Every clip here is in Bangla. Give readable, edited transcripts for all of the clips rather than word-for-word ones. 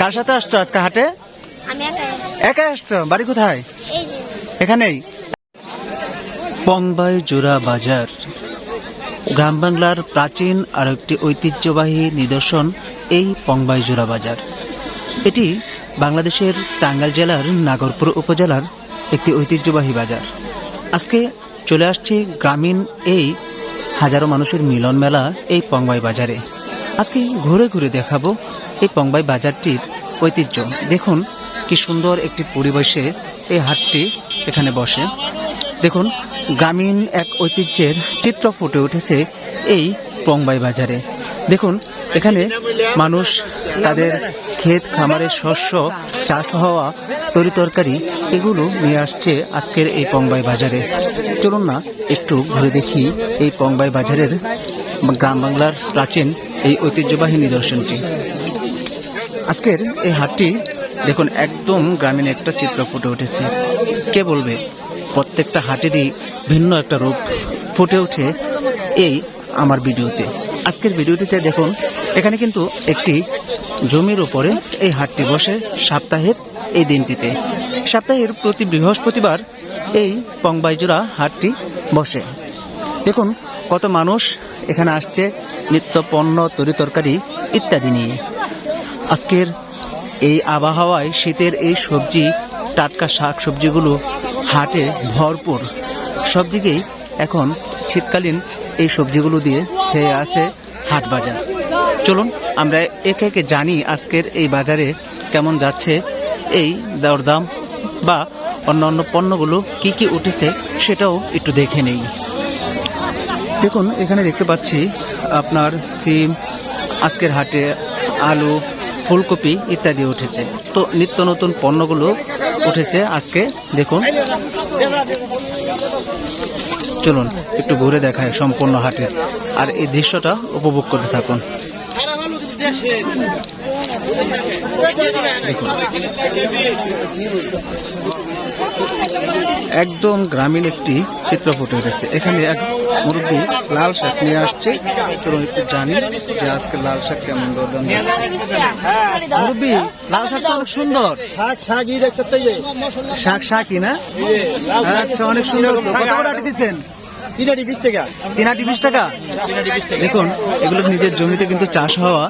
কার সাথে আসছো আজকে হাটে? আমি একা আসছো? বাড়ি কোথায়? এই যে এখানেই। পংবাই জোড়া বাজার গ্রাম বাংলার প্রাচীন আর একটি ঐতিহ্যবাহী নিদর্শন এই পংবাই জোড়া বাজার। এটি বাংলাদেশের টাঙ্গাইল জেলার নাগরপুর উপজেলার একটি ঐতিহ্যবাহী বাজার। আজকে চলে আসছে গ্রামীণ এই হাজারো মানুষের মিলন মেলা এই পংবাই বাজারে। আজকে ঘুরে ঘুরে দেখাবো এই পংবাই বাজারটির ঐতিহ্য। দেখুন কি সুন্দর একটি পরিবেশে এই হাটটি এখানে বসে। দেখুন গ্রামীণ এক ঐতিহ্যের চিত্র ফুটে উঠেছে এই পংবাই বাজারে। দেখুন এখানে মানুষ তাদের ক্ষেত খামারের শস্য, চাষ হওয়া তরিতরকারি এগুলো নিয়ে আসছে আজকের এই পংবাই বাজারে। চলুন না একটু ঘুরে দেখি এই পংবাই বাজারের গ্রাম বাংলার প্রাচীন এই ঐতিহ্যবাহী নিদর্শনটি। আজকের এই হাটটি দেখুন একদম গ্রামীণ একটা চিত্র ফুটে উঠেছে। কে বলবে প্রত্যেকটা হাটেরই ভিন্ন একটা রূপ ফুটে ওঠে এই আমার ভিডিওতে। আজকের ভিডিওটিতে দেখুন এখানে কিন্তু একটি জমির উপরে এই হাটটি বসে সপ্তাহের এই দিনটিতে। সপ্তাহের প্রতি বৃহস্পতিবার এই পংবাইজোড়া হাটটি বসে। দেখুন কত মানুষ এখানে আসছে নিত্য পণ্য, তরিতরকারি ইত্যাদি নিয়ে। আজকের এই আবহাওয়ায় শীতের এই সবজি, টাটকা শাক সবজিগুলো হাটে ভরপুর। সব দিকেই এখন শীতকালীন এই সবজিগুলো দিয়ে ছেয়ে আছে হাট বাজার। চলুন আমরা একে একে জানি আজকের এই বাজারে কেমন যাচ্ছে এই দরদাম বা অন্যান্য পণ্যগুলো কি কি উঠেছে সেটাও একটু দেখে নেই। দেখুন এখানে দেখতে পাচ্ছি আপনার সিম, আজকের হাটে আলু, ফুলকপি ইত্যাদি উঠেছে। তো নিত্য নতুন পণ্যগুলো উঠেছে আজকে। দেখুন চলুন একটু ঘুরে দেখায় সম্পূর্ণ হাটের, আর এই দৃশ্যটা উপভোগ করতে থাকুন। দেখুন একদম গ্রামীণ একটি চিত্র ফুটে উঠেছে। এখানে এক মুরব্বী লাল শাক নিয়ে আসছে। চলুন একটু জানি যে আজকে লাল শাক কেমন দরদাম যাচ্ছে। মুরব্বী লাল শাকটা অনেক সুন্দর। শাক শাকই না? আচ্ছা অনেক সুন্দর। কত করে আটি দিচ্ছেন? 3 আটি 20 টাকা। 3 আটি 20 টাকা। দেখুন এগুলো নিজের জমিতে কিন্তু চাষ হওয়া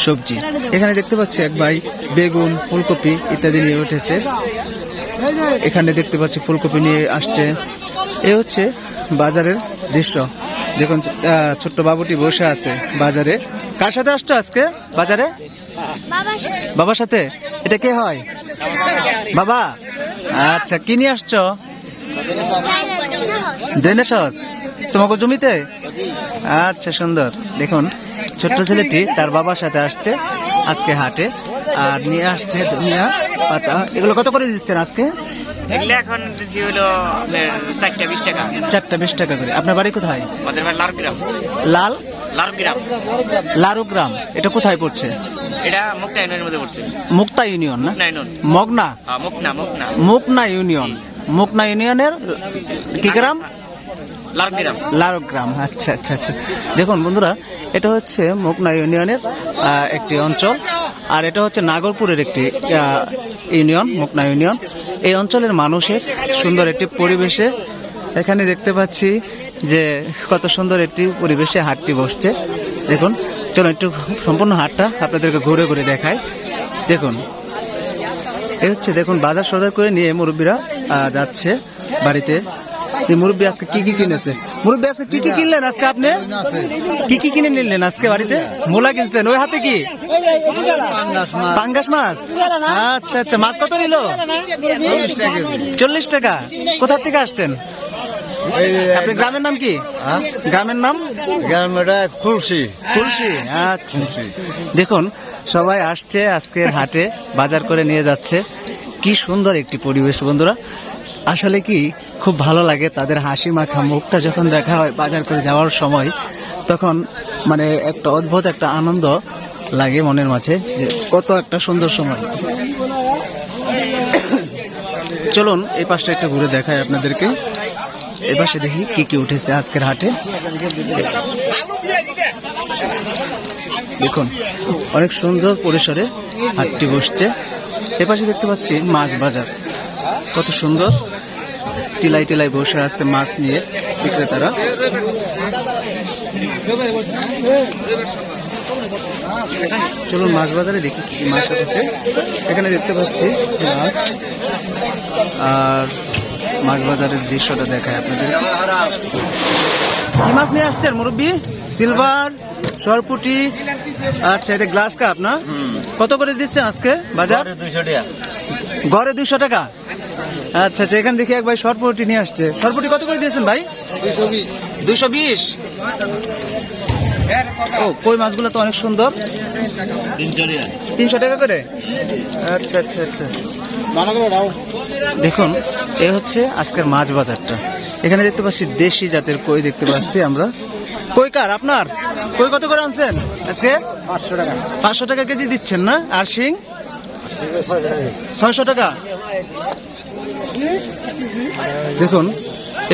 সবজি। এখানে দেখতে পাচ্ছি এক ভাই বেগুন, ফুলকপি ইত্যাদি নিয়ে উঠেছে। এখানে দেখতে পাচ্ছি ফুলকপি নিয়ে আসছে। এ হচ্ছে বাজারের দৃশ্য। দেখুন ছোট্ট বাবুটি বসে আছে বাজারে। কার সাথে আসছো আজকে বাজারে? বাবার সাথে। এটা কে হয়? বাবা। আচ্ছা কি নিয়ে আসছো? দেনেশস তোমাকে জমিতে? আচ্ছা সুন্দর। দেখুন ছোট্ট ছেলেটি তার বাবার সাথে আসছে আজকে হাটে, আর নিয়ে আসছে ধনিয়া পাতা। এগুলো কত করে দিচ্ছেন আজকে? এগুলো এখন দিচ্ছি হলো 4টা 20 টাকা। 4টা 20 টাকা করে। আপনার বাড়ি কোথায়? আমাদের বাড়ি লারগ্রাম। লারগ্রাম। লারগ্রাম এটা কোথায় পড়ছে? এটা মুক্তা ইউনিয়নের মধ্যে পড়ছে। মুক্তা ইউনিয়ন না? মুক্তা ইউনিয়ন। মগনা? মুকনা ইউনিয়ন। মুকনা ইউনিয়নের কি গ্রাম? লারগ্রাম। আচ্ছা আচ্ছা আচ্ছা। দেখুন বন্ধুরা এটা হচ্ছে মুকনা ইউনিয়নের একটি অঞ্চল, আর এটা হচ্ছে নাগরপুরের একটি ইউনিয়ন, মুকনা ইউনিয়ন। এই অঞ্চলের মানুষের সুন্দর একটি পরিবেশে এখানে দেখতে পাচ্ছি যে কত সুন্দর একটি পরিবেশে হাটটি বসছে। দেখুন চলো একটু সম্পূর্ণ হাটটা আপনাদেরকে ঘুরে ঘুরে দেখাই। দেখুন এ হচ্ছে দেখুন বাজার সদাই করে নিয়ে মুরব্বীরা যাচ্ছে বাড়িতে। মুরব্বী আজকে কি কি কিনেছে? মুরব্বী আজকে কি কি কিনলেন আজকে? আপনি কি কি কিনে নিলেন আজকে বাড়িতে? মূলা কিনছেন? ওই হাতে কি? পাঙ্গাস মাছ। আচ্ছা আচ্ছা। মাছ কত নিল? 40 টাকা। কোথা থেকে আসছেন? আপনি গ্রামের নাম কি? গ্রামের নাম? খুলশি। আচ্ছা। দেখুন সবাই আসছে আজকের হাটে, বাজার করে নিয়ে যাচ্ছে। কি সুন্দর একটি পরিবেশ বন্ধুরা। আসলে কি খুব ভালো লাগে তাদের হাসি মাখা মুখটা যখন দেখা হয় বাজার করে যাওয়ার সময়, তখন মানে একটা অদ্ভুত একটা আনন্দ লাগে মনের মাঝে যে কত একটা সুন্দর সময়। চলুন এই পাশটা একটু ঘুরে দেখাই আপনাদেরকে। এই পাশে দেখি কি কি উঠেছে আজকের হাটে। দেখুন অনেক সুন্দর পরিসরে হাটটি বসছে। এপাশে দেখতে পাচ্ছি মাছ বাজার, কত সুন্দর টিলাই টিলাই বসে আছে মাছ নিয়ে বিক্রেতারা। চলুন মাছ বাজারে দেখি কি কি মাছ আছে। এখানে দেখতে পাচ্ছি মাছ, আর মাছ বাজারের দৃশ্যটা দেখায় আপনাদের। কি মাছ নিয়ে আসছেন মুরব্বী? সিলভার, সরপুটি, আচ্ছা এটা গ্লাস কাপ না? কত করে দিচ্ছেন আজকে বাজার? 200 টাকা। গড়ে 200 টাকা। আচ্ছা আচ্ছা, এখানে দেখি এক ভাই সরপুটি নিয়ে আসছে। সরপুটি কত করে দিয়েছেন ভাই? 220। ও কই মাছগুলো তো অনেক সুন্দর। 300 টাকা করে। আচ্ছা আচ্ছা আচ্ছা, দেখুন এই হচ্ছে আজকের মাছ বাজারটা। এখানে দেখতে পাচ্ছি দেশি জাতের কই দেখতে পাচ্ছি আমরা। কই কার আপনার? কই কত করে আনছেন আজকে? 500 টাকা। 500 টাকা কেজি দিচ্ছেন না? আর শিং 600 টাকা। দেখুন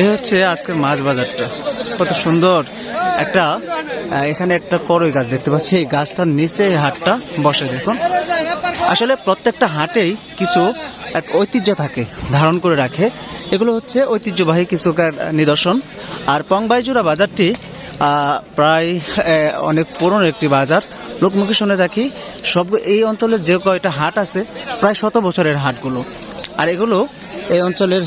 এই হচ্ছে আজকের মাছ বাজারটা, কত সুন্দর। একটা এখানে একটা করই গাছ দেখতে পাচ্ছি, এই গাছটার নিচে এই হাটটা বসে। দেখুন আসলে প্রত্যেকটা হাটেই কিছু এক ঐতিহ্য থাকে, ধারণ করে রাখে। এগুলো হচ্ছে ঐতিহ্যবাহী কিছু নিদর্শন। আর পংবাইজুরা বাজারটি প্রায় অনেক পুরনো একটি বাজার। লোকমুখে শুনে থাকি সব এই অঞ্চলের যে কয়টা হাট আছে প্রায় 100 বছরের হাটগুলো। আর এগুলো এই অঞ্চলের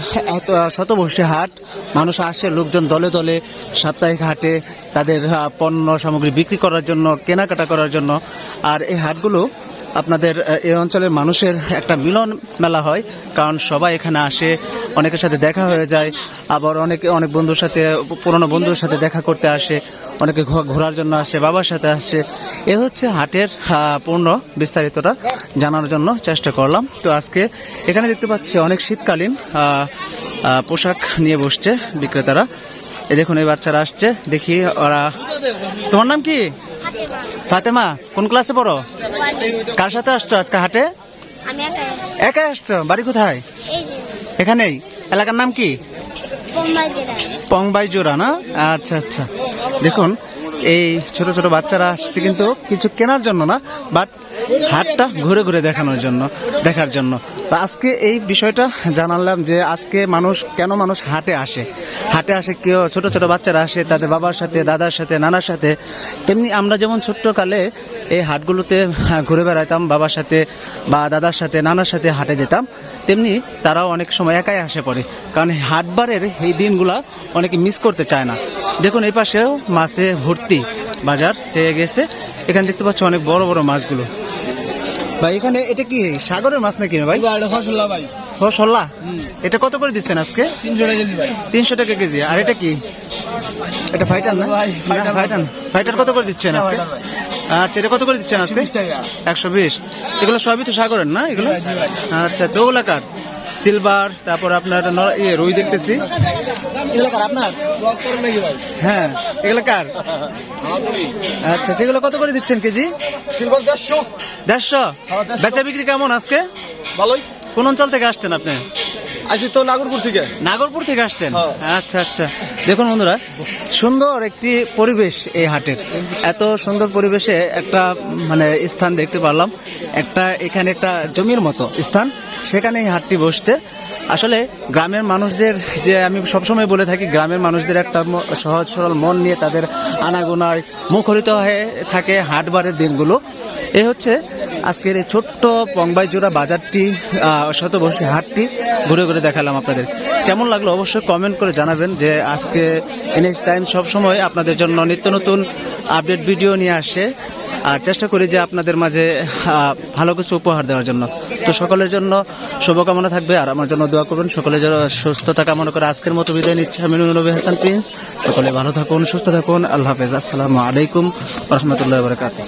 শতবর্ষী হাট। মানুষ আসে, লোকজন দলে দলে সাপ্তাহিক হাটে তাদের পণ্য সামগ্রী বিক্রি করার জন্য, কেনাকাটা করার জন্য। আর এই হাটগুলো আপনাদের এই অঞ্চলের মানুষের একটা মিলন মেলা হয়, কারণ সবাই এখানে আসে, অনেকের সাথে দেখা হয়ে যায়। আবার অনেক বন্ধুর সাথে, পুরনো বন্ধুর সাথে দেখা করতে আসে, অনেকে ঘোরার জন্য আসে, বাবার সাথে আসে। এ হচ্ছে হাটের পূর্ণ বিস্তারিতটা জানার জন্য চেষ্টা করলাম। তো আজকে এখানে দেখতে পাচ্ছি অনেক শীতকালীন পোশাক নিয়ে বসছে বিক্রেতারা। এই দেখুন এই বাচ্চারা আসছে, দেখি ওরা। তোমার নাম কি? ফাতেমা। কোন ক্লাসে পড়ো? কার সাথে আসছো আজকে হাটে? আমি একাই আসছো? বাড়ি কোথায়? এখানেই। এলাকার নাম কি? পংবাইজোড়া না? আচ্ছা আচ্ছা, দেখুন এই ছোট ছোট বাচ্চারা আসছে কিন্তু কিছু কেনার জন্য না, বাট হাটটা ঘুরে ঘুরে দেখানোর জন্য, দেখার জন্য। আজকে এই বিষয়টা জানালাম যে আজকে কেন মানুষ হাটে আসে। হাটে আসে কেউ ছোট ছোট বাচ্চারা আসে তাদের বাবার সাথে, দাদার সাথে, নানার সাথে। তেমনি আমরা যেমন ছোট্টকালে এই হাটগুলোতে ঘুরে বেড়াতাম বাবার সাথে বা দাদার সাথে, নানার সাথে হাটে যেতাম, তেমনি তারাও অনেক সময় একাই আসে পড়ে, কারণ হাটবারের এই দিনগুলা অনেকে মিস করতে চায় না। দেখুন এই পাশেও মাছে ভর্তি বাজার ছেয়ে গেছে। এখানে দেখতে পাচ্ছি অনেক বড় বড় মাছগুলো। ভাই এখানে এটা কি সাগরের মাছ নাকি ভাই? ভাই ফসল্লা। এটা কত করে দিচ্ছেন আজকে? 300 টাকা কেজি ভাই। 300 টাকা কেজি। আর এটা কি? এটা ফাইটার না? ফাইটার কত করে দিচ্ছেন আজকে? আচ্ছা এটা কত করে দিচ্ছেন আজকে? 120। এগুলো সবই তো সাগরের না এগুলো? আচ্ছা আচ্ছা, ওগুলা কার? সিলভার, তারপর আপনার রুই দেখতেছি। এগুলো কার আপনার? হ্যাঁ এগুলো কার? আচ্ছা সেগুলো কত করে দিচ্ছেন কেজি? সিলভার 150। 150। বেচা বিক্রি কেমন আজকে? ভালোই। কোন অঞ্চল থেকে আসছেন আপনি? আসি তো নাগরপুর থেকে। নাগরপুর থেকে আসছেন? আচ্ছা আচ্ছা, দেখুন বন্ধুরা সুন্দর একটি পরিবেশ এই হাটের। এত সুন্দর পরিবেশে একটা স্থান দেখতে পারলাম, এখানে একটা জমির মতো স্থান, সেখানে এই হাটটি বসছে। আসলে গ্রামের মানুষদের, যে আমি সবসময় বলে থাকি, গ্রামের মানুষদের একটা সহজ সরল মন নিয়ে তাদের আনাগোনায় মুখরিত হয়ে থাকে হাটবারের দিনগুলো। এই হচ্ছে আজকের এই ছোট্ট পংবাইজোড়া বাজারটি, শতবর্ষী হাটটি ঘুরে ঘুরে দেখালাম আপনাদের। কেমন লাগলো অবশ্যই কমেন্ট করে জানাবেন। যে আজকে এনএস টাইম সবসময় আপনাদের জন্য নিত্য নতুন আপডেট ভিডিও নিয়ে আসে, আর চেষ্টা করি যে আপনাদের মাঝে ভালো কিছু উপহার দেওয়ার জন্য। তো সকলের জন্য শুভকামনা থাকবে, আর আমার জন্য দোয়া করবেন। সকলের জন্য সুস্থতা কামনা করে আজকের মতো বিদায় নিচ্ছি আমি নবী হাসান প্রিন্স। সকলে ভালো থাকুন, সুস্থ থাকুন। আল্লাহ হাফেজ। আসসালামু আলাইকুম ওয়া রাহমাতুল্লাহি ওয়া বারাকাতুহু।